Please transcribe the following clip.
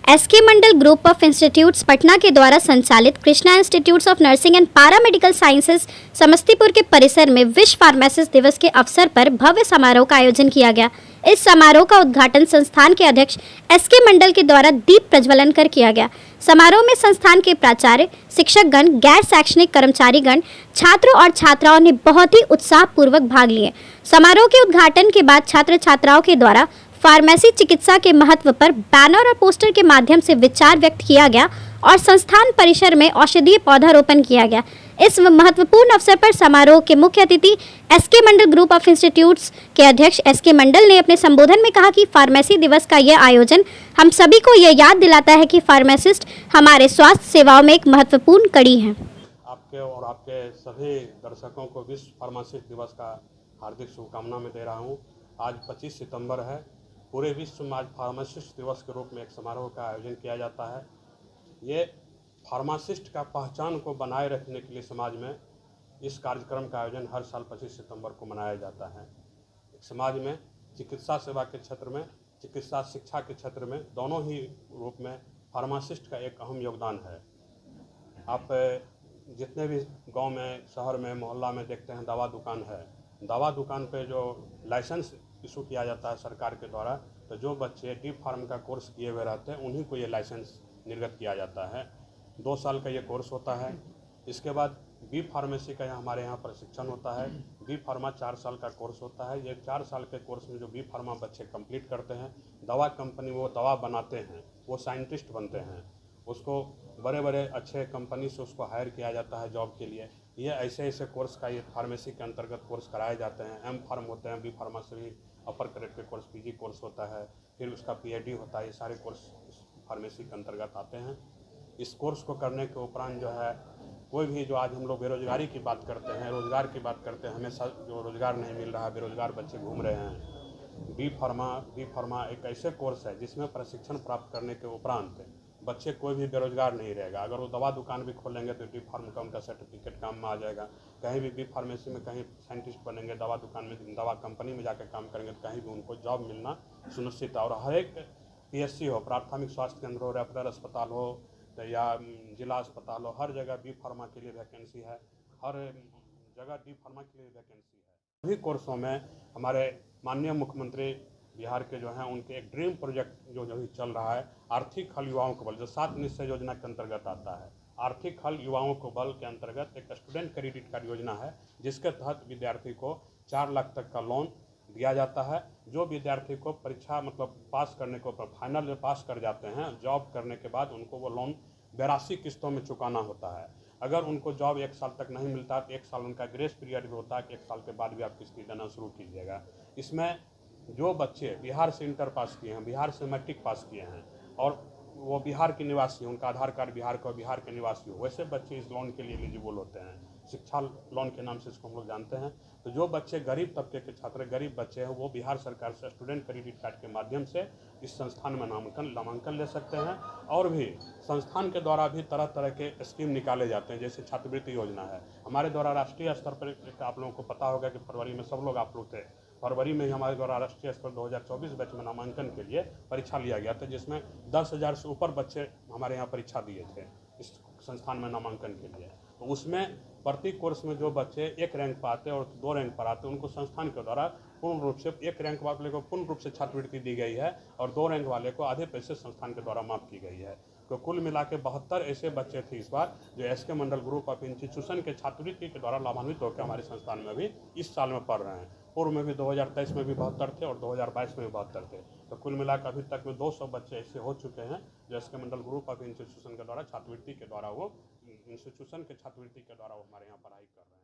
SK Mandal group of institutes Patna के द्वारा संचालित Krishna institutes of nursing and paramedical sciences Samastipur के परिसर में विश्व फार्मासिस्ट दिवस के अवसर पर भव्य समारोह का आयोजन किया गया। इस समारोह का उद्घाटन संस्थान के अध्यक्ष एसके मंडल के द्वारा दीप प्रज्वलन कर किया गया। समारोह में संस्थान के प्राचार्य, शिक्षकगण, गैर शैक्षणिक कर्मचारीगण, छात्रों और छात्राओं ने बहुत ही उत्साहपूर्वक भाग लिए। समारोह के उद्घाटन के बाद छात्र छात्राओं के द्वारा फार्मेसी चिकित्सा के महत्व पर बैनर और पोस्टर के माध्यम से विचार व्यक्त किया गया और संस्थान परिसर में औषधीय पौधारोपण किया गया। इस महत्वपूर्ण अवसर पर समारोह के मुख्य अतिथि SK Mandal group of institutes के अध्यक्ष एसके मंडल ने अपने संबोधन में कहा कि फार्मेसी दिवस का यह आयोजन हम सभी को यह याद दिलाता है कि फार्मासिस्ट हमारे स्वास्थ्य सेवाओं में एक महत्वपूर्ण कड़ी है। आपके और आपके सभी दर्शकों को विश्व फार्मासिस्ट दिवस का हार्दिक शुभकामना मैं दे रहा हूँ। आज 25 सितंबर है। पूरे विश्व में आज फार्मासिस्ट दिवस के रूप में एक समारोह का आयोजन किया जाता है। ये फार्मासिस्ट का पहचान को बनाए रखने के लिए समाज में इस कार्यक्रम का आयोजन हर साल 25 सितंबर को मनाया जाता है। समाज में चिकित्सा सेवा के क्षेत्र में, चिकित्सा शिक्षा के क्षेत्र में, दोनों ही रूप में फार्मासिस्ट का एक अहम योगदान है। आप जितने भी गांव में, शहर में, मोहल्ला में देखते हैं दवा दुकान है। दवा दुकान पे जो लाइसेंस इशू किया जाता है सरकार के द्वारा, तो जो बच्चे डी फार्म का कोर्स किए हुए रहते हैं उन्हीं को ये लाइसेंस निर्गत किया जाता है। 2 साल का ये कोर्स होता है। इसके बाद बी फार्मेसी का हमारे यहाँ प्रशिक्षण होता है। बी फार्मा 4 साल का कोर्स होता है। ये 4 साल के कोर्स में जो बी फार्मा बच्चे कंप्लीट करते हैं, दवा कंपनी वो दवा बनाते हैं, वो साइंटिस्ट बनते हैं, उसको बड़े बड़े अच्छे कंपनी से उसको हायर किया जाता है जॉब के लिए। ये ऐसे कोर्स का ये फार्मेसी के अंतर्गत कोर्स कराए जाते हैं। एम फार्म होते हैं, बी फार्मा से भी अपर ग्रेड के कोर्स, पीजी कोर्स होता है, फिर उसका पीएचडी होता है। ये सारे कोर्स फार्मेसी के अंतर्गत आते हैं। इस कोर्स को करने के उपरांत जो है कोई भी, जो आज हम लोग बेरोजगारी की बात करते हैं, रोजगार की बात करते हैं, हमें जो रोजगार नहीं मिल रहा है, बेरोजगार बच्चे घूम रहे हैं। बी फार्मा एक ऐसे कोर्स है जिसमें प्रशिक्षण प्राप्त करने के उपरांत बच्चे कोई भी बेरोजगार नहीं रहेगा। अगर वो दवा दुकान भी खोलेंगे तो डी फार्म का उनका सर्टिफिकेट काम में आ जाएगा। कहीं भी बी फार्मेसी में कहीं साइंटिस्ट बनेंगे, दवा दुकान में, दवा कंपनी में जाकर काम करेंगे तो कहीं भी उनको जॉब मिलना सुनिश्चित है। और हर एक पीएचसी हो, प्राथमिक स्वास्थ्य केंद्र हो, रेफरल अस्पताल हो या जिला अस्पताल हो, हर जगह बी फार्मा के लिए वैकेंसी है। हर जगह डी फार्मा के लिए वैकेंसी है। सभी कोर्सों में हमारे माननीय मुख्यमंत्री बिहार के जो हैं, उनके एक ड्रीम प्रोजेक्ट जो चल रहा है, आर्थिक हल युवाओं को बल, जो 7 निश्चय योजना के अंतर्गत आता है। आर्थिक हल युवाओं को बल के अंतर्गत एक स्टूडेंट क्रेडिट कार्ड योजना है, जिसके तहत विद्यार्थी को 4 लाख तक का लोन दिया जाता है। जो विद्यार्थी को परीक्षा पास करने को, फाइनल में पास कर जाते हैं, जॉब करने के बाद उनको वो लोन 82 किस्तों में चुकाना होता है। अगर उनको जॉब 1 साल तक नहीं मिलता तो 1 साल उनका ग्रेस पीरियड भी होता है कि 1 साल के बाद भी आप किस्ती देना शुरू कीजिएगा। इसमें जो बच्चे बिहार से इंटर पास किए हैं, बिहार से मैट्रिक पास किए हैं और वो बिहार के निवासी, उनका आधार कार्ड बिहार का, बिहार के निवासी हो, वैसे बच्चे इस लोन के लिए एलिजिबल होते हैं। शिक्षा लोन के नाम से इसको हम लोग जानते हैं। तो जो बच्चे गरीब तबके के छात्र, गरीब बच्चे हैं, वो बिहार सरकार से स्टूडेंट क्रेडिट कार्ड के माध्यम से इस संस्थान में नामांकन ले सकते हैं। और भी संस्थान के द्वारा भी तरह तरह के स्कीम निकाले जाते हैं, जैसे छात्रवृत्ति योजना है हमारे द्वारा। राष्ट्रीय स्तर पर आप लोगों को पता होगा कि फरवरी में सब लोग आप लोग थे, फरवरी में ही हमारे द्वारा राष्ट्रीय स्तर 2024 बैच में नामांकन के लिए परीक्षा लिया गया था, जिसमें 10,000 से ऊपर बच्चे हमारे यहाँ परीक्षा दिए थे इस संस्थान में नामांकन के लिए। तो उसमें प्रति कोर्स में जो बच्चे 1 रैंक पर आते और 2 रैंक पर आते, उनको संस्थान के द्वारा पूर्ण रूप से 1 रैंक वाले को पूर्ण रूप से छात्रवृत्ति दी गई है और 2 रैंक वाले को आधे पैसे संस्थान के द्वारा माफ की गई है। तो कुल मिला के 72 ऐसे बच्चे थे इस बार जो SK Mandal group of institution के छात्रवृत्ति के द्वारा लाभान्वित होकर हमारे संस्थान में भी इस साल में पढ़ रहे हैं। पूर्व में भी 2023 में भी 72 थे और 2022 में भी 72 थे। तो कुल मिलाकर अभी तक में 200 बच्चे ऐसे हो चुके हैं जो SK Mandal group of institution के द्वारा छात्रवृत्ति के द्वारा वो इंस्टीट्यूशन के छात्रवृत्ति के द्वारा वो हमारे यहाँ पढ़ाई कर रहे हैं।